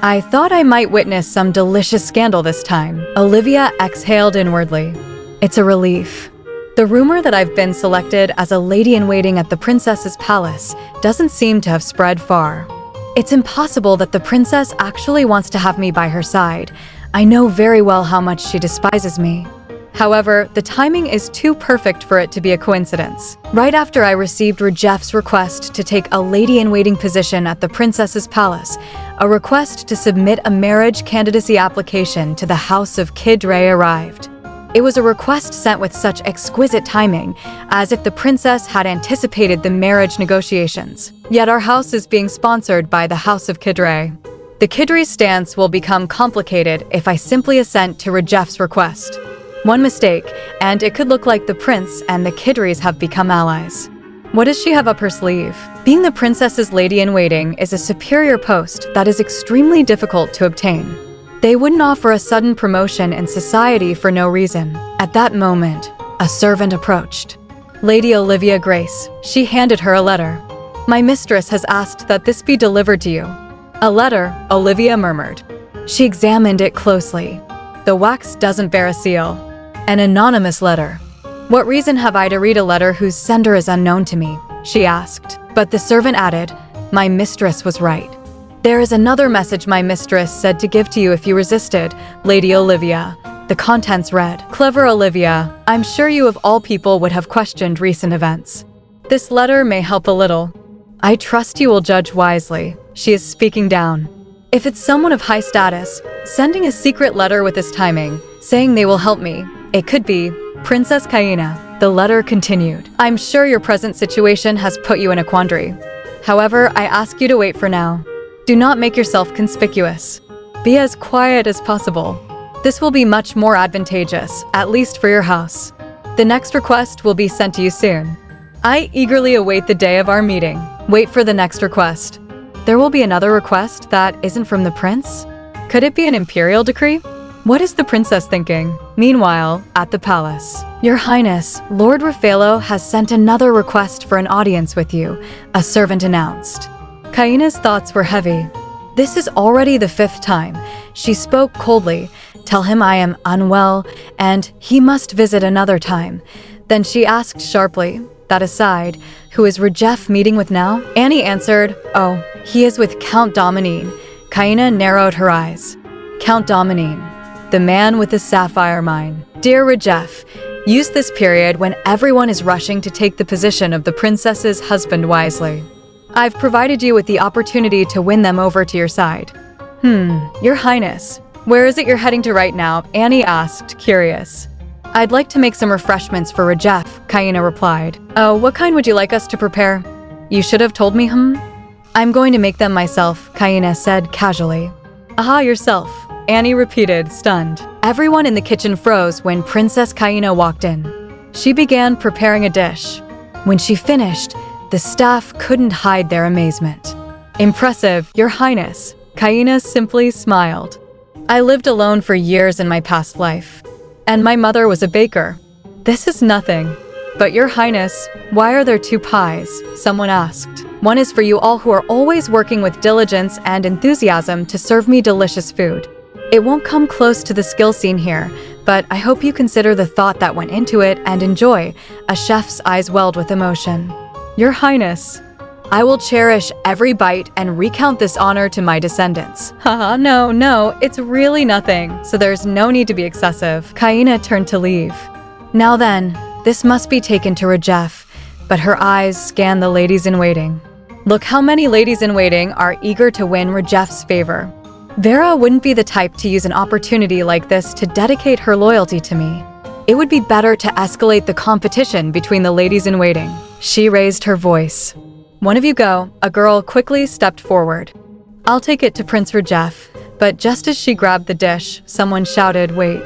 Speaker 1: I thought I might witness some delicious scandal this time. Olivia exhaled inwardly. It's a relief. The rumor that I've been selected as a lady-in-waiting at the princess's palace doesn't seem to have spread far. It's impossible that the princess actually wants to have me by her side. I know very well how much she despises me. However, the timing is too perfect for it to be a coincidence. Right after I received Rajeff's request to take a lady-in-waiting position at the princess's palace, a request to submit a marriage candidacy application to the house of Kidray arrived. It was a request sent with such exquisite timing, as if the princess had anticipated the marriage negotiations. Yet our house is being sponsored by the house of Kidray. The Kidray stance will become complicated if I simply assent to Rajeff's request. One mistake, and it could look like the prince and the Kidrays have become allies. What does she have up her sleeve? Being the princess's lady-in-waiting is a superior post that is extremely difficult to obtain. They wouldn't offer a sudden promotion in society for no reason. At that moment, a servant approached. Lady Olivia Grace. She handed her a letter. My mistress has asked that this be delivered to you. A letter, Olivia murmured. She examined it closely. The wax doesn't bear a seal. An anonymous letter. What reason have I to read a letter whose sender is unknown to me? She asked. But the servant added, my mistress was right. There is another message my mistress said to give to you if you resisted, Lady Olivia. The contents read, Clever Olivia, I'm sure you of all people would have questioned recent events. This letter may help a little. I trust you will judge wisely. She is speaking down. If it's someone of high status, sending a secret letter with this timing, saying they will help me, it could be Princess Kayena. The letter continued. I'm sure your present situation has put you in a quandary. However, I ask you to wait for now. Do not make yourself conspicuous. Be as quiet as possible. This will be much more advantageous, at least for your house. The next request will be sent to you soon. I eagerly await the day of our meeting. Wait for the next request. There will be another request that isn't from the prince? Could it be an imperial decree? What is the princess thinking? Meanwhile, at the palace. Your Highness, Lord Raffaello has sent another request for an audience with you, a servant announced. Kayena's thoughts were heavy. This is already the 5th time. She spoke coldly. Tell him I am unwell, and he must visit another time. Then she asked sharply, that aside, who is Rajeff meeting with now? Annie answered, oh, he is with Count Dominine. Kayena narrowed her eyes. Count Dominine. The man with the sapphire mine. Dear Rajeff, use this period when everyone is rushing to take the position of the princess's husband wisely. I've provided you with the opportunity to win them over to your side. Your Highness, where is it you're heading to right now? Annie asked, curious. I'd like to make some refreshments for Rajeff, Kayena replied. Oh, what kind would you like us to prepare? You should have told me, I'm going to make them myself, Kayena said casually. Aha, yourself. Annie repeated, stunned. Everyone in the kitchen froze when Princess Kayena walked in. She began preparing a dish. When she finished, the staff couldn't hide their amazement. Impressive, Your Highness. Kayena simply smiled. I lived alone for years in my past life, and my mother was a baker. This is nothing. But Your Highness, why are there two pies? Someone asked. One is for you all who are always working with diligence and enthusiasm to serve me delicious food. It won't come close to the skill scene here, but I hope you consider the thought that went into it and enjoy. A chef's eyes welled with emotion. Your Highness, I will cherish every bite and recount this honor to my descendants. Haha, no, it's really nothing, so there's no need to be excessive. Kayena turned to leave. Now then, this must be taken to Rajef, but her eyes scanned the ladies-in-waiting. Look how many ladies-in-waiting are eager to win Rajef's favor. Vera wouldn't be the type to use an opportunity like this to dedicate her loyalty to me. It would be better to escalate the competition between the ladies-in-waiting. She raised her voice. One of you go. A girl quickly stepped forward. I'll take it to Prince Rajef. But just as she grabbed the dish, someone shouted, wait.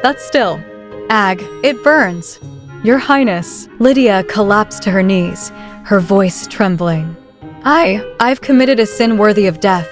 Speaker 1: That's still. Ag, it burns. Your Highness. Lydia collapsed to her knees, her voice trembling. I've committed a sin worthy of death.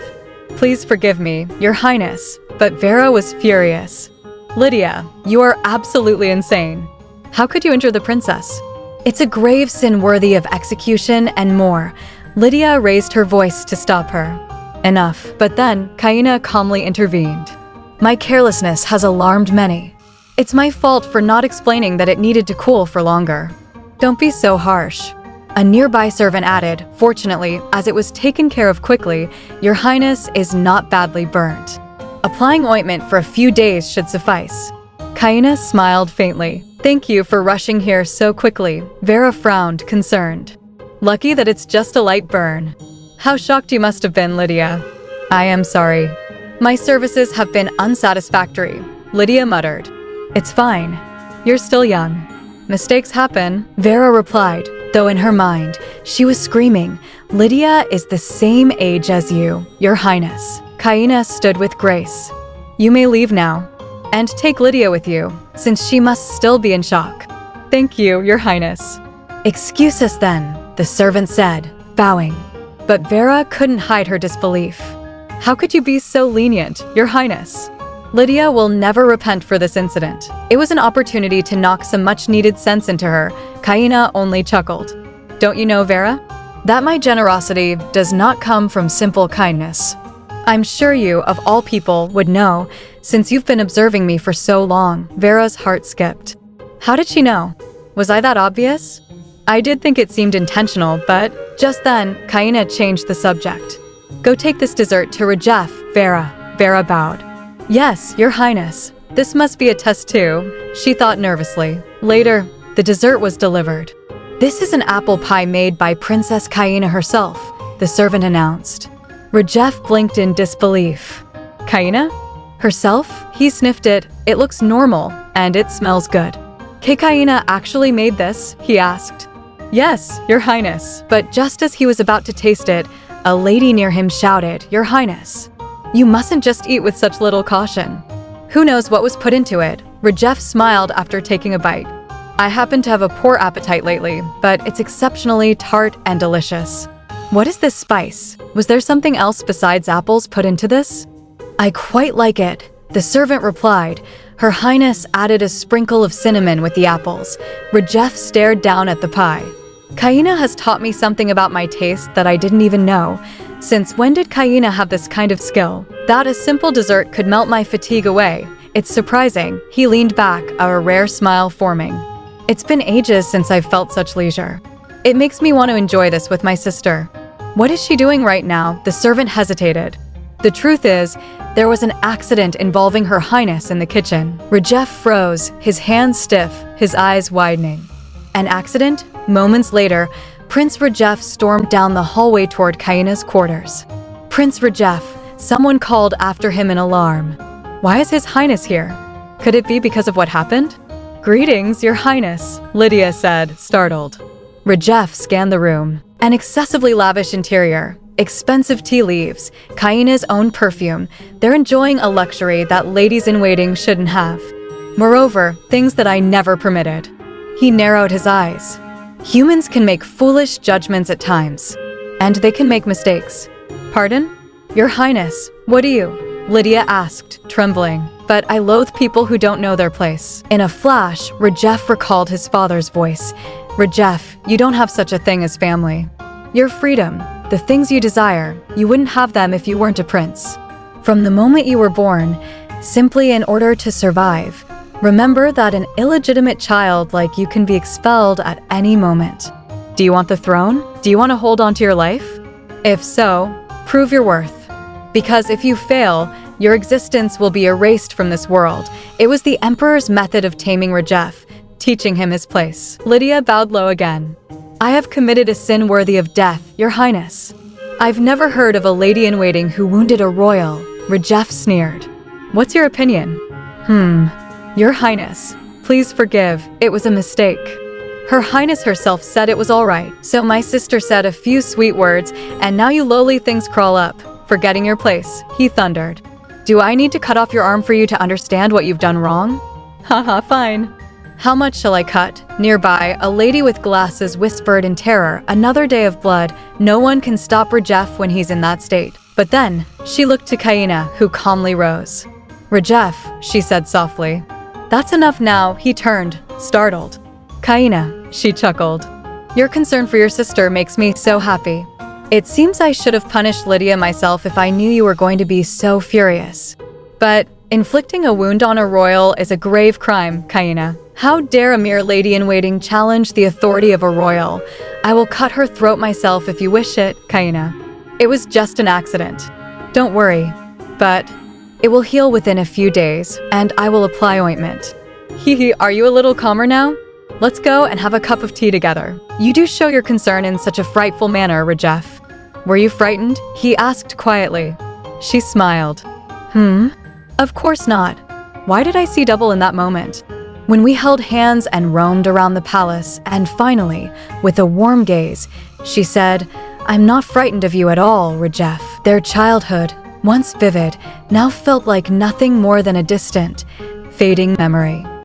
Speaker 1: Please forgive me, Your Highness. But Vera was furious. Lydia, you are absolutely insane. How could you injure the princess? It's a grave sin worthy of execution and more. Lydia raised her voice to stop her. Enough. But then, Kayena calmly intervened. My carelessness has alarmed many. It's my fault for not explaining that it needed to cool for longer. Don't be so harsh. A nearby servant added, fortunately, as it was taken care of quickly, Your Highness is not badly burnt. Applying ointment for a few days should suffice. Kayena smiled faintly. Thank you for rushing here so quickly. Vera frowned, concerned. Lucky that it's just a light burn. How shocked you must have been, Lydia. I am sorry. My services have been unsatisfactory, Lydia muttered. It's fine. You're still young. Mistakes happen, Vera replied, though in her mind, she was screaming, Lydia is the same age as you, Your Highness. Kayena stood with grace. You may leave now. And take Lydia with you, since she must still be in shock. Thank you, Your Highness. Excuse us then, the servant said, bowing. But Vera couldn't hide her disbelief. How could you be so lenient, Your Highness? Lydia will never repent for this incident. It was an opportunity to knock some much-needed sense into her. Kayena only chuckled. Don't you know, Vera? That my generosity does not come from simple kindness. I'm sure you, of all people, would know, since you've been observing me for so long. Vera's heart skipped. How did she know? Was I that obvious? I did think it seemed intentional, but just then, Kayena changed the subject. Go take this dessert to Rajef, Vera. Vera bowed. Yes, Your Highness. This must be a test too, she thought nervously. Later, the dessert was delivered. This is an apple pie made by Princess Kayena herself, the servant announced. Rajef blinked in disbelief. Kayena? Herself? He sniffed it. It looks normal, and it smells good. Kayena actually made this? He asked. Yes, Your Highness. But just as he was about to taste it, a lady near him shouted, Your Highness. You mustn't just eat with such little caution. Who knows what was put into it? Rajef smiled after taking a bite. I happen to have a poor appetite lately, but it's exceptionally tart and delicious. What is this spice? Was there something else besides apples put into this? I quite like it, the servant replied. Her Highness added a sprinkle of cinnamon with the apples. Rajef stared down at the pie. Kayena has taught me something about my taste that I didn't even know. Since when did Kayena have this kind of skill? That a simple dessert could melt my fatigue away. It's surprising. He leaned back, a rare smile forming. It's been ages since I've felt such leisure. It makes me want to enjoy this with my sister. What is she doing right now? The servant hesitated. The truth is, there was an accident involving Her Highness in the kitchen. Rajef froze, his hands stiff, his eyes widening. An accident? Moments later, Prince Rajef stormed down the hallway toward Kayena's quarters. Prince Rajef, someone called after him in alarm. Why is His Highness here? Could it be because of what happened? Greetings, Your Highness, Lydia said, startled. Rajef scanned the room. An excessively lavish interior, expensive tea leaves, Kayena's own perfume. They're enjoying a luxury that ladies-in-waiting shouldn't have. Moreover, things that I never permitted. He narrowed his eyes. Humans can make foolish judgments at times, and they can make mistakes. Pardon? Your Highness, what do you? Lydia asked, trembling. but I loathe people who don't know their place. In a flash, Rajef recalled his father's voice. Rajef, you don't have such a thing as family. Your freedom, the things you desire, you wouldn't have them if you weren't a prince. From the moment you were born, simply in order to survive, remember that an illegitimate child like you can be expelled at any moment. Do you want the throne? Do you want to hold on to your life? If so, prove your worth. Because if you fail, your existence will be erased from this world. It was the Emperor's method of taming Rajef, teaching him his place. Lydia bowed low again. I have committed a sin worthy of death, Your Highness. I've never heard of a lady-in-waiting who wounded a royal, Rajef sneered. What's your opinion? Your Highness, please forgive, it was a mistake. Her Highness herself said it was all right, so my sister said a few sweet words, and now you lowly things crawl up, forgetting your place, he thundered. Do I need to cut off your arm for you to understand what you've done wrong? Haha, fine. How much shall I cut? Nearby, a lady with glasses whispered in terror, another day of blood. No one can stop Rajef when he's in that state. But then, she looked to Kayena, who calmly rose. Rajef, she said softly. That's enough now, he turned, startled. Kayena, she chuckled. Your concern for your sister makes me so happy. It seems I should have punished Lydia myself if I knew you were going to be so furious. But inflicting a wound on a royal is a grave crime, Kayena. How dare a mere lady-in-waiting challenge the authority of a royal? I will cut her throat myself if you wish it, Kayena. It was just an accident. Don't worry. But it will heal within a few days, and I will apply ointment. Hee, are you a little calmer now? Let's go and have a cup of tea together. You do show your concern in such a frightful manner, Rajef. Were you frightened? He asked quietly. She smiled. Of course not. Why did I see double in that moment? When we held hands and roamed around the palace, and finally, with a warm gaze, she said, I'm not frightened of you at all, Rajef. Their childhood, once vivid, now felt like nothing more than a distant, fading memory.